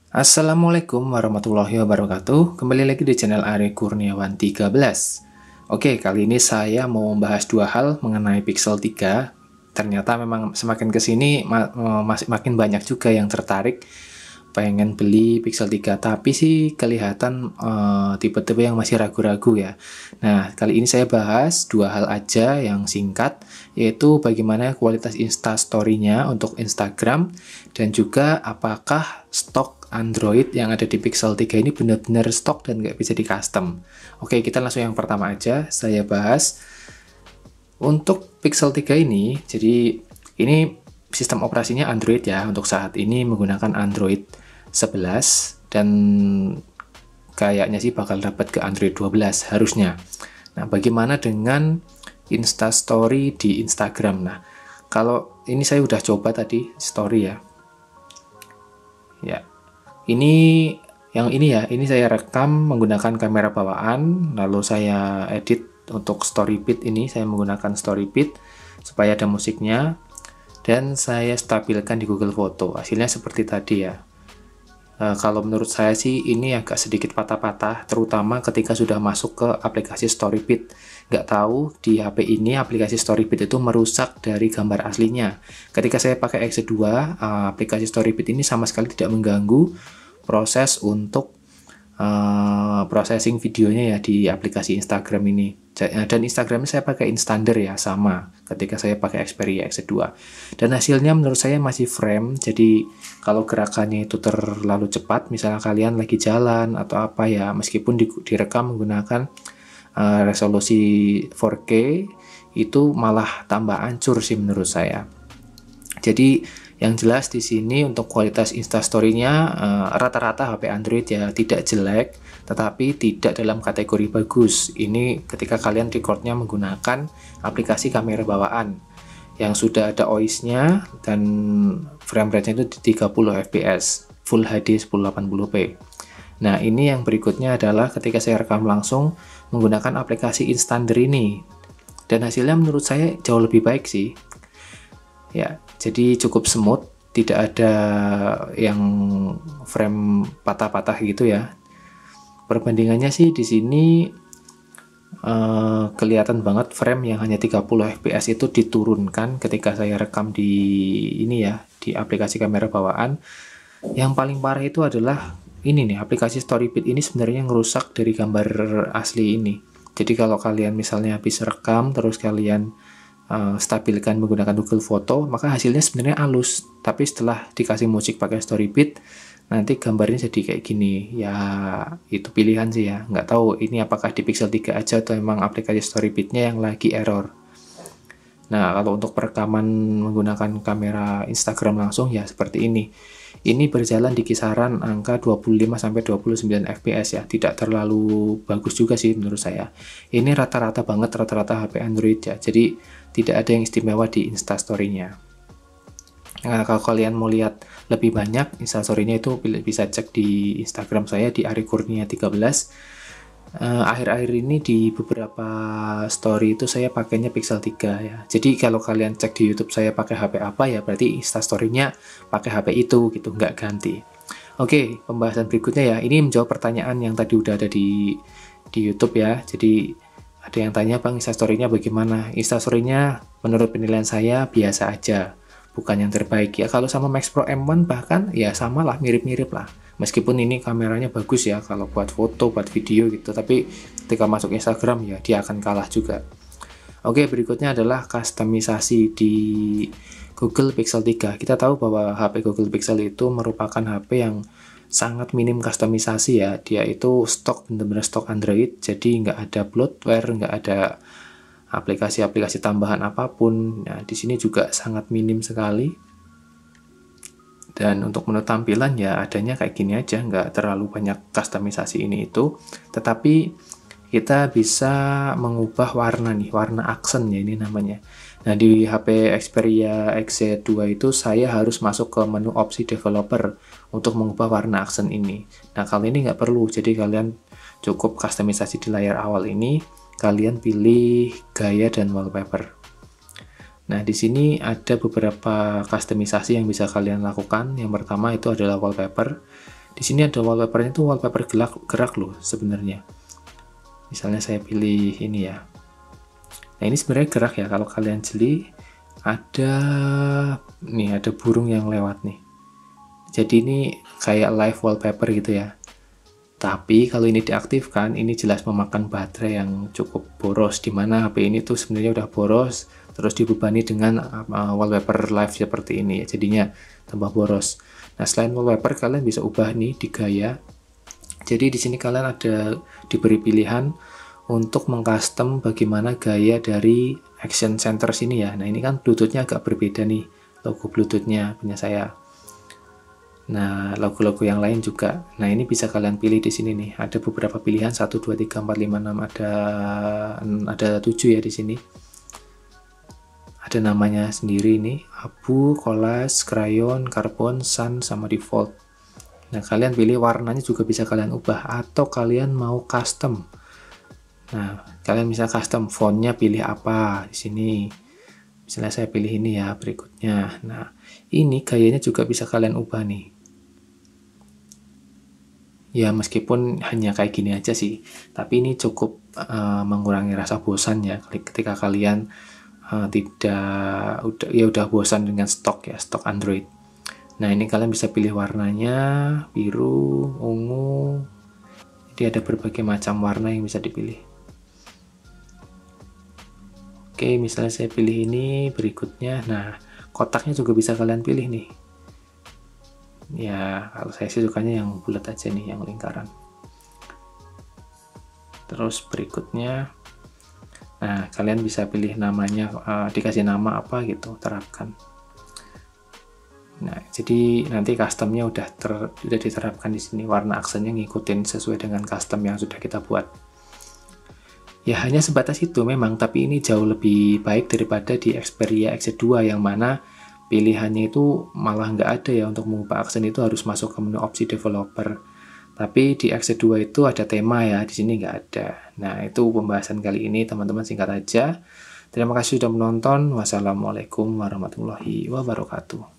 Assalamualaikum warahmatullahi wabarakatuh. Kembali lagi di channel Ari Kurniawan 13. Oke, kali ini saya mau membahas dua hal mengenai Pixel 3. Ternyata memang semakin kesini makin banyak juga yang tertarik pengen beli Pixel 3, tapi sih kelihatan tipe-tipe yang masih ragu-ragu ya. Nah, kali ini saya bahas dua hal aja yang singkat, yaitu bagaimana kualitas Instastory-nya untuk Instagram, dan juga apakah stok Android yang ada di Pixel 3 ini benar-benar stok dan nggak bisa di custom. Oke, kita langsung yang pertama aja, saya bahas. Untuk Pixel 3 ini, jadi ini sistem operasinya Android ya, untuk saat ini menggunakan Android 11 dan kayaknya sih bakal dapat ke Android 12 harusnya. Nah, bagaimana dengan Instastory di Instagram? Nah, kalau ini saya udah coba tadi story ya. Ya, ini ini saya rekam menggunakan kamera bawaan, lalu saya edit untuk StoryPit ini, saya menggunakan StoryPit supaya ada musiknya, dan saya stabilkan di Google Foto. Hasilnya seperti tadi ya. Kalau menurut saya sih ini agak sedikit patah-patah, terutama ketika sudah masuk ke aplikasi StoryPit. Nggak tahu di HP ini aplikasi StoryPit itu merusak dari gambar aslinya. Ketika saya pakai X2, aplikasi StoryPit ini sama sekali tidak mengganggu proses untuk processing videonya ya di aplikasi Instagram ini. Dan Instagramnya saya pakai Instander ya, sama ketika saya pakai Xperia X2. Dan hasilnya menurut saya masih frame, jadi kalau gerakannya itu terlalu cepat, misalnya kalian lagi jalan atau apa ya, meskipun direkam menggunakan resolusi 4K, itu malah tambah hancur sih menurut saya. Jadi yang jelas di sini untuk kualitas Instastory-nya rata-rata HP Android ya tidak jelek, tetapi tidak dalam kategori bagus. Ini ketika kalian recordnya menggunakan aplikasi kamera bawaan yang sudah ada OIS-nya dan frame rate-nya itu di 30 fps, Full HD 1080p. Nah, ini yang berikutnya adalah ketika saya rekam langsung menggunakan aplikasi Instander ini. Dan hasilnya menurut saya jauh lebih baik sih. Ya, jadi cukup smooth, tidak ada yang frame patah-patah gitu ya. Perbandingannya sih di sini kelihatan banget frame yang hanya 30 fps itu diturunkan ketika saya rekam di ini ya, di aplikasi kamera bawaan. Yang paling parah itu adalah ini nih, aplikasi StoryPit ini sebenarnya ngerusak dari gambar asli ini. Jadi kalau kalian misalnya habis rekam terus kalian stabilkan menggunakan Google Foto, maka hasilnya sebenarnya halus, tapi setelah dikasih musik pakai StoryPit nanti gambarnya jadi kayak gini ya. Itu pilihan sih ya, nggak tahu ini apakah di Pixel 3 aja atau emang aplikasi StoryPitnya yang lagi error. Nah, kalau untuk perekaman menggunakan kamera Instagram langsung ya seperti ini. Ini berjalan di kisaran angka 25-29 fps ya, tidak terlalu bagus juga sih menurut saya. Ini rata-rata banget, rata-rata HP Android ya, jadi tidak ada yang istimewa di Instastory-nya. Nah, kalau kalian mau lihat lebih banyak Instastory-nya itu bisa cek di Instagram saya di Ari Kurnia 13. Akhir-akhir ini di beberapa story itu saya pakainya Pixel 3 ya. Jadi kalau kalian cek di YouTube saya pakai HP apa ya, berarti Instastory-nya pakai HP itu gitu, nggak ganti. Oke, pembahasan berikutnya ya. Ini menjawab pertanyaan yang tadi udah ada di YouTube ya. Jadi ada yang tanya, Bang, Instastory-nya bagaimana? Instastory-nya menurut penilaian saya biasa aja, bukan yang terbaik ya. Kalau sama Max Pro M1 bahkan ya sama lah, mirip-mirip lah. Meskipun ini kameranya bagus ya kalau buat foto, buat video gitu, tapi ketika masuk Instagram ya dia akan kalah juga. Oke, berikutnya adalah customisasi di Google Pixel 3. Kita tahu bahwa HP Google Pixel itu merupakan HP yang sangat minim customisasi ya. Dia itu stok, benar-benar stok Android, jadi nggak ada bloatware, nggak ada aplikasi-aplikasi tambahan apapun. Nah, di sini juga sangat minim sekali. Dan untuk menu tampilan ya adanya kayak gini aja, nggak terlalu banyak customisasi ini itu. Tetapi kita bisa mengubah warna nih, warna aksen ya ini namanya. Nah, di HP Xperia XZ2 itu saya harus masuk ke menu opsi developer untuk mengubah warna aksen ini. Nah, kali ini nggak perlu, jadi kalian cukup customisasi di layar awal ini, kalian pilih gaya dan wallpaper. Nah, di sini ada beberapa customisasi yang bisa kalian lakukan. Yang pertama itu adalah wallpaper. Di sini ada wallpapernya, itu wallpaper gerak loh sebenarnya. Misalnya saya pilih ini ya. Nah ini sebenarnya gerak ya, kalau kalian jeli ada burung yang lewat nih. Jadi ini kayak live wallpaper gitu ya. Tapi kalau ini diaktifkan, ini jelas memakan baterai yang cukup boros, dimana HP ini tuh sebenarnya udah boros, terus dibebani dengan wallpaper live seperti ini, jadinya tambah boros. Nah selain wallpaper, kalian bisa ubah nih di gaya. Jadi di sini kalian ada diberi pilihan untuk mengcustom bagaimana gaya dari action center sini ya. Nah ini kan Bluetooth-nya agak berbeda nih, logo Bluetooth-nya punya saya. Nah, logo-logo yang lain juga. Nah, ini bisa kalian pilih di sini nih. Ada beberapa pilihan 1 2 3 4 5 6, ada 7 ya di sini. Ada namanya sendiri nih, abu, collage, crayon, carbon, sun, sama default. Nah, kalian pilih warnanya juga bisa kalian ubah atau kalian mau custom. Nah, kalian bisa custom fontnya pilih apa di sini. Misalnya saya pilih ini ya berikutnya. Nah, ini gayanya juga bisa kalian ubah nih. Ya meskipun hanya kayak gini aja sih, tapi ini cukup mengurangi rasa bosan ya ketika kalian udah bosan dengan stok Android. Nah ini kalian bisa pilih warnanya biru, ungu, jadi ada berbagai macam warna yang bisa dipilih. Oke, misalnya saya pilih ini berikutnya. Nah kotaknya juga bisa kalian pilih nih. Ya kalau saya sih sukanya yang bulat aja nih, yang lingkaran. Terus berikutnya, nah kalian bisa pilih namanya, dikasih nama apa gitu, terapkan. Nah jadi nanti customnya udah diterapkan di sini, warna aksennya ngikutin sesuai dengan custom yang sudah kita buat. Ya hanya sebatas itu memang, tapi ini jauh lebih baik daripada di Xperia XZ2 yang mana pilihannya itu malah nggak ada ya, untuk mengubah aksen itu harus masuk ke menu opsi developer. Tapi di XZ2 itu ada tema ya, di sini nggak ada. Nah itu pembahasan kali ini teman-teman, singkat aja. Terima kasih sudah menonton. Wassalamualaikum warahmatullahi wabarakatuh.